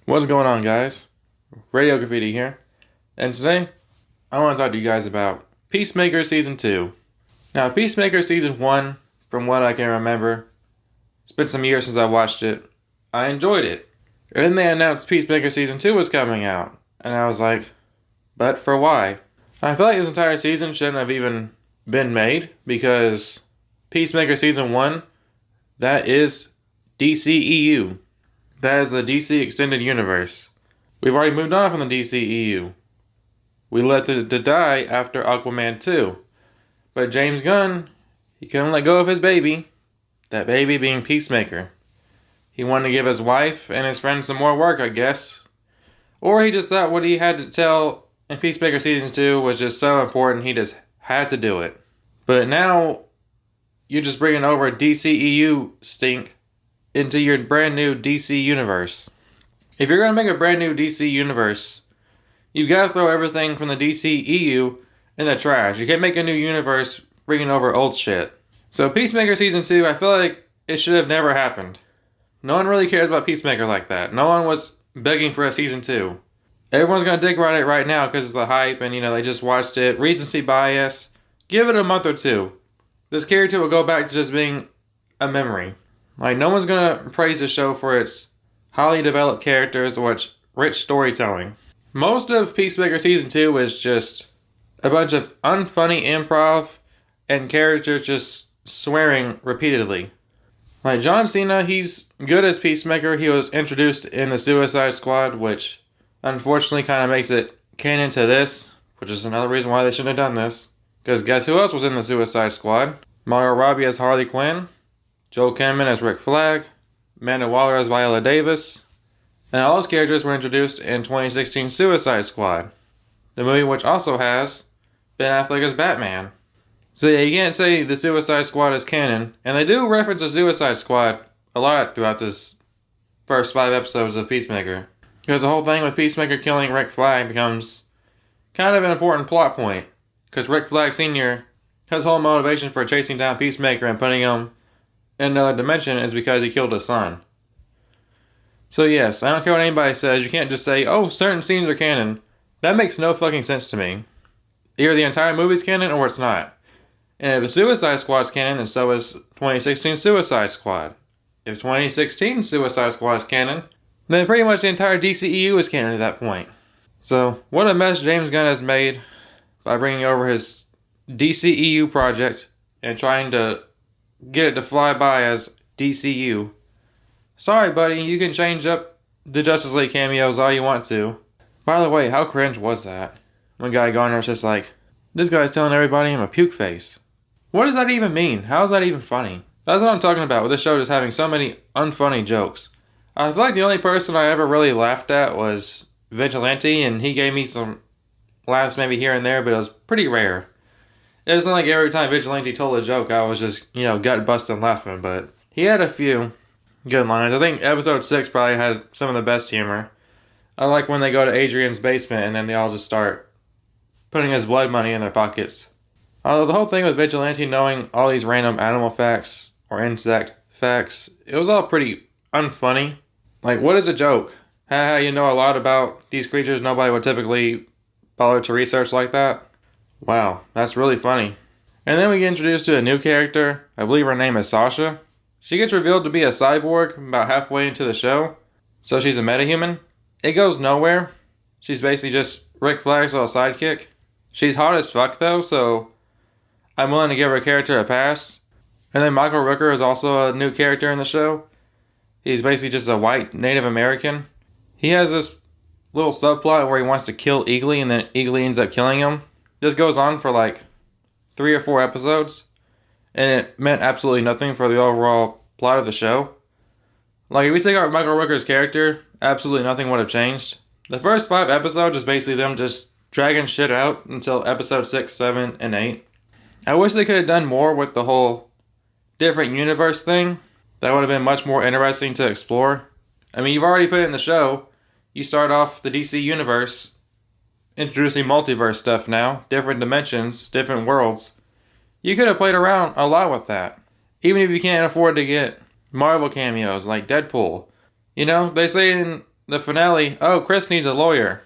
What's going on, guys? Radio Graffiti here, and today I want to talk to you guys about Peacemaker Season 2. Now, Peacemaker Season 1, from what I can remember, it's been some years since I watched it, I enjoyed it. And then they announced Peacemaker Season 2 was coming out, and I was like, but for why? I feel like this entire season shouldn't have even been made, because Peacemaker Season 1, that is DCEU. That is the DC Extended Universe. We've already moved on from the DCEU. We let it to die after Aquaman 2. But James Gunn, he couldn't let go of his baby. That baby being Peacemaker. He wanted to give his wife and his friends some more work, I guess. Or he just thought what he had to tell in Peacemaker Season 2 was just so important he just had to do it. But now, you're just bringing over DCEU stink into your brand new DC universe. If you're going to make a brand new DC universe, you've got to throw everything from the DCEU in the trash. You can't make a new universe bringing over old shit. So Peacemaker Season 2, I feel like it should have never happened. No one really cares about Peacemaker like that. No one was begging for a Season 2. Everyone's going to dick ride it right now because of the hype and, they just watched it. Recency bias. Give it a month or two. This character will go back to just being a memory. Like, no one's going to praise the show for its highly developed characters or its rich storytelling. Most of Peacemaker Season 2 is just a bunch of unfunny improv and characters just swearing repeatedly. Like, John Cena, he's good as Peacemaker. He was introduced in the Suicide Squad, which unfortunately kind of makes it canon to this, which is another reason why they shouldn't have done this. Because guess who else was in the Suicide Squad? Margot Robbie as Harley Quinn. Joel Kinnaman as Rick Flag, Amanda Waller as Viola Davis, and all those characters were introduced in 2016 Suicide Squad, the movie which also has Ben Affleck as Batman. So yeah, you can't say the Suicide Squad is canon, and they do reference the Suicide Squad a lot throughout this first 5 episodes of Peacemaker. Because the whole thing with Peacemaker killing Rick Flag becomes kind of an important plot point, because Rick Flag Sr., his whole motivation for chasing down Peacemaker and putting him in another dimension is because he killed his son. So yes, I don't care what anybody says, you can't just say, oh, certain scenes are canon. That makes no fucking sense to me. Either the entire movie's canon or it's not. And if the Suicide Squad's canon, then so is 2016 Suicide Squad. If 2016 Suicide Squad is canon, then pretty much the entire DCEU is canon at that point. So, what a mess James Gunn has made by bringing over his DCEU project and trying to get it to fly by as DCU. Sorry, buddy, you can change up the Justice League cameos all you want to. By the way, how cringe was that? One guy going there was just like, this guy's telling everybody I'm a puke face. What does that even mean? How is that even funny? That's what I'm talking about with this show just having so many unfunny jokes. I feel like the only person I ever really laughed at was Vigilante, and he gave me some laughs maybe here and there, but it was pretty rare. It wasn't like every time Vigilante told a joke, I was just, gut busting laughing, but he had a few good lines. I think episode 6 probably had some of the best humor. I like when they go to Adrian's basement and then they all just start putting his blood money in their pockets. Although the whole thing with Vigilante knowing all these random animal facts or insect facts, it was all pretty unfunny. Like, what is a joke? Haha, you know a lot about these creatures nobody would typically bother to research like that? Wow, that's really funny. And then we get introduced to a new character. I believe her name is Sasha. She gets revealed to be a cyborg about halfway into the show. So she's a metahuman. It goes nowhere. She's basically just Rick Flag's little sidekick. She's hot as fuck though, so I'm willing to give her character a pass. And then Michael Rooker is also a new character in the show. He's basically just a white Native American. He has this little subplot where he wants to kill Eagly and then Eagly ends up killing him. This goes on for like 3 or 4 episodes, and it meant absolutely nothing for the overall plot of the show. Like, if we take out Michael Rooker's character, absolutely nothing would have changed. The first 5 episodes is basically them just dragging shit out until episode 6, 7, and 8. I wish they could have done more with the whole different universe thing. That would have been much more interesting to explore. I mean, you've already put it in the show. You start off the DC universe introducing multiverse stuff now, different dimensions, different worlds. You could have played around a lot with that. Even if you can't afford to get Marvel cameos like Deadpool. They say in the finale, oh, Chris needs a lawyer.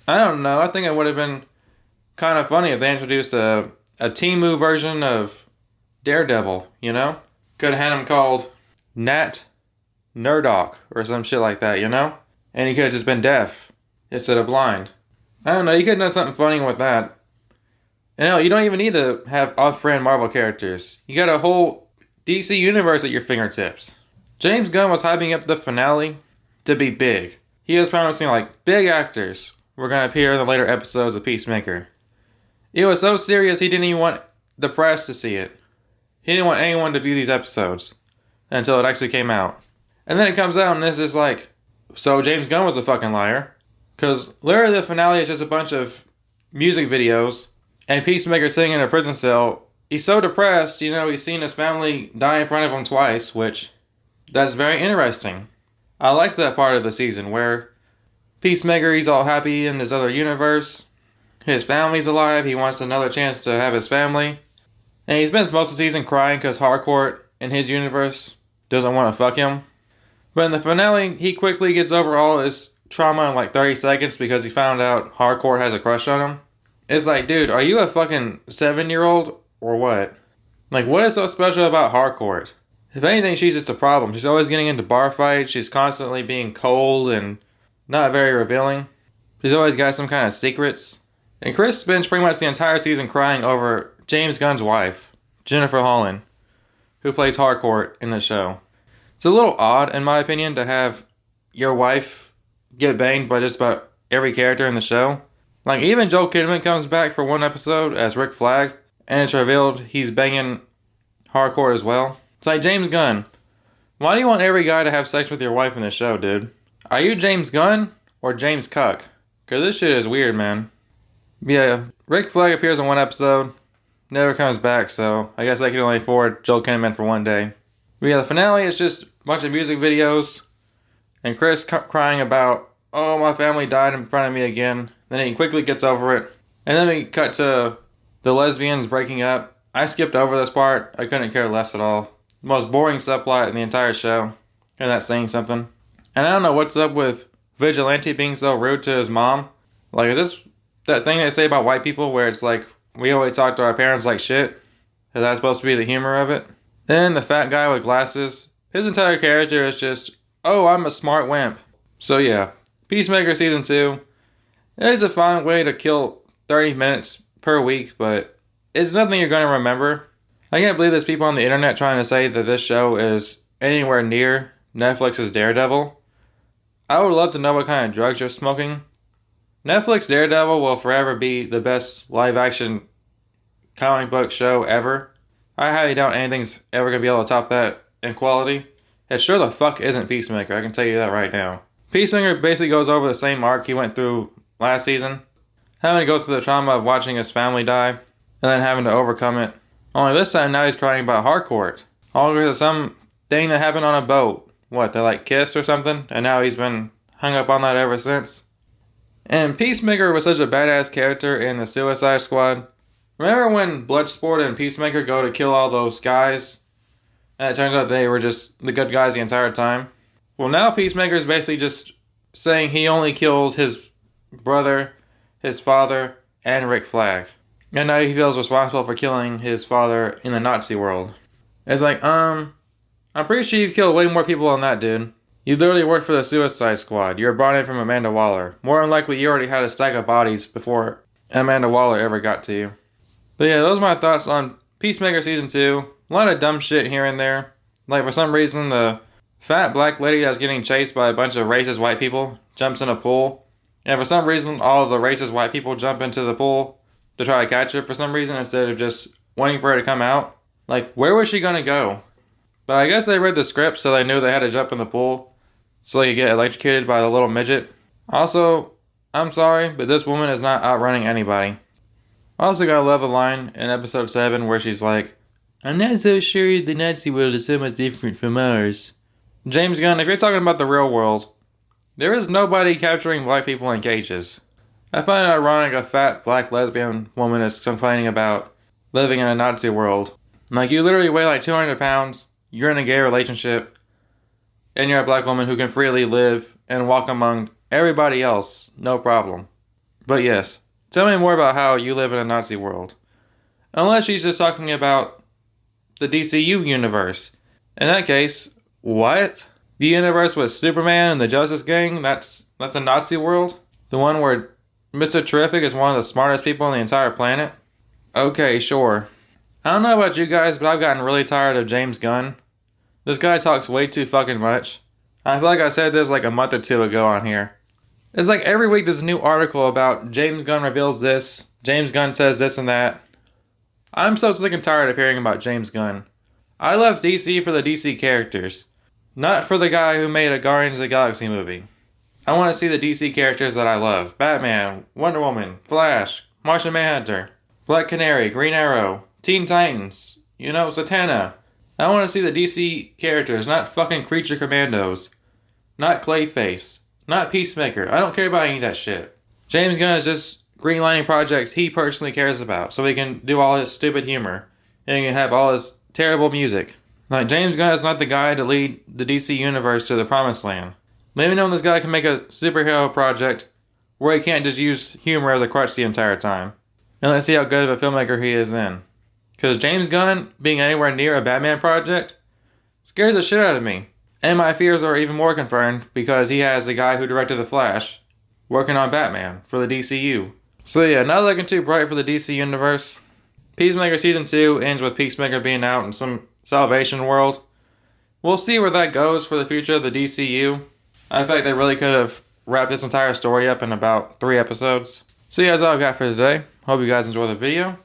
I don't know. I think it would have been kind of funny if they introduced a Temu version of Daredevil, you know? Could have had him called Nat Nerdok or some shit like that, you know? And he could have just been deaf instead of blind. I don't know. You could have done something funny with that. And no, you don't even need to have off-brand Marvel characters. You got a whole DC universe at your fingertips. James Gunn was hyping up the finale to be big. He was promising like big actors were going to appear in the later episodes of Peacemaker. It was so serious he didn't even want the press to see it. He didn't want anyone to view these episodes until it actually came out. And then it comes out and it's just like, so James Gunn was a fucking liar. Because literally the finale is just a bunch of music videos and Peacemaker sitting in a prison cell. He's so depressed, you know, he's seen his family die in front of him twice, which that's very interesting. I liked that part of the season where Peacemaker, he's all happy in his other universe. His family's alive. He wants another chance to have his family. And he spends most of the season crying because Harcourt in his universe doesn't want to fuck him. But in the finale, he quickly gets over all his trauma in like 30 seconds because he found out Harcourt has a crush on him. It's like, dude, are you a fucking 7-year-old or what? Like, what is so special about Harcourt? If anything, she's just a problem. She's always getting into bar fights. She's constantly being cold and not very revealing. She's always got some kind of secrets. And Chris spends pretty much the entire season crying over James Gunn's wife, Jennifer Holland, who plays Harcourt in the show. It's a little odd, in my opinion, to have your wife get banged by just about every character in the show. Like, even Joel Kinnaman comes back for one episode as Rick Flag, and it's revealed he's banging Harcourt as well. It's like, James Gunn, why do you want every guy to have sex with your wife in the show, dude? Are you James Gunn or James Cuck? Because this shit is weird, man. Yeah, Rick Flag appears in one episode, never comes back, so I guess I can only afford Joel Kinnaman for one day. But yeah, the finale is just a bunch of music videos, and Chris crying about, oh, my family died in front of me again. Then he quickly gets over it. And then we cut to the lesbians breaking up. I skipped over this part. I couldn't care less at all. The most boring subplot in the entire show. And that's saying something. And I don't know what's up with Vigilante being so rude to his mom. Like, is this that thing they say about white people where it's like, we always talk to our parents like shit? Is that supposed to be the humor of it? Then the fat guy with glasses. His entire character is just, oh, I'm a smart wimp. So yeah, Peacemaker Season 2. It is a fine way to kill 30 minutes per week, but it's nothing you're going to remember. I can't believe there's people on the internet trying to say that this show is anywhere near Netflix's Daredevil. I would love to know what kind of drugs you're smoking. Netflix Daredevil will forever be the best live-action comic book show ever. I highly doubt anything's ever going to be able to top that in quality. It sure the fuck isn't Peacemaker, I can tell you that right now. Peacemaker basically goes over the same arc he went through last season. Having to go through the trauma of watching his family die, and then having to overcome it. Only this time now he's crying about Harcourt. All because of some thing that happened on a boat. What, they like kissed or something? And now he's been hung up on that ever since. And Peacemaker was such a badass character in the Suicide Squad. Remember when Bloodsport and Peacemaker go to kill all those guys? And it turns out they were just the good guys the entire time? Well, now Peacemaker is basically just saying he only killed his brother, his father, and Rick Flag. And now he feels responsible for killing his father in the Nazi world. It's like, I'm pretty sure you've killed way more people than that, dude. You literally worked for the Suicide Squad. You were brought in from Amanda Waller. More than likely, you already had a stack of bodies before Amanda Waller ever got to you. But yeah, those are my thoughts on Peacemaker Season 2. A lot of dumb shit here and there. Like, for some reason, the fat black lady that's getting chased by a bunch of racist white people jumps in a pool. And for some reason, all of the racist white people jump into the pool to try to catch her for some reason instead of just waiting for her to come out. Like, where was she gonna go? But I guess they read the script so they knew they had to jump in the pool so they could get electrocuted by the little midget. Also, I'm sorry, but this woman is not outrunning anybody. I also gotta love a line in episode 7 where she's like, I'm not so sure the Nazi world is so much different from ours. James Gunn, if you're talking about the real world, there is nobody capturing black people in cages. I find it ironic a fat black lesbian woman is complaining about living in a Nazi world. Like, you literally weigh like 200 pounds, you're in a gay relationship, and you're a black woman who can freely live and walk among everybody else, no problem. But yes, tell me more about how you live in a Nazi world. Unless she's just talking about the DCU universe. In that case, what? The universe with Superman and the Justice Gang? That's a Nazi world? The one where Mr. Terrific is one of the smartest people on the entire planet? Okay, sure. I don't know about you guys, but I've gotten really tired of James Gunn. This guy talks way too fucking much. I feel like I said this like a month or two ago on here. It's like every week there's a new article about James Gunn reveals this, James Gunn says this and that. I'm so sick and tired of hearing about James Gunn. I love DC for the DC characters, not for the guy who made a Guardians of the Galaxy movie. I want to see the DC characters that I love. Batman, Wonder Woman, Flash, Martian Manhunter, Black Canary, Green Arrow, Teen Titans, Zatanna. I want to see the DC characters, not fucking Creature Commandos. Not Clayface. Not Peacemaker. I don't care about any of that shit. James Gunn is just greenlighting projects he personally cares about, so he can do all his stupid humor, and he can have all his terrible music. Like, James Gunn is not the guy to lead the DC universe to the promised land. Let me know when this guy can make a superhero project where he can't just use humor as a crutch the entire time. And let's see how good of a filmmaker he is then. Because James Gunn being anywhere near a Batman project scares the shit out of me. And my fears are even more confirmed because he has the guy who directed The Flash working on Batman for the DCU. So yeah, not looking too bright for the DC universe. Peacemaker Season 2 ends with Peacemaker being out in some Salvation world. We'll see where that goes for the future of the DCU. I feel like they really could have wrapped this entire story up in about 3 episodes. So yeah, that's all I've got for today. Hope you guys enjoy the video.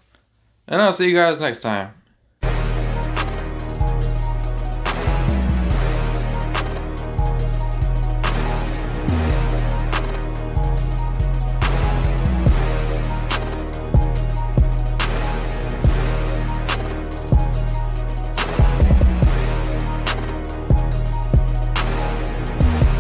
And I'll see you guys next time.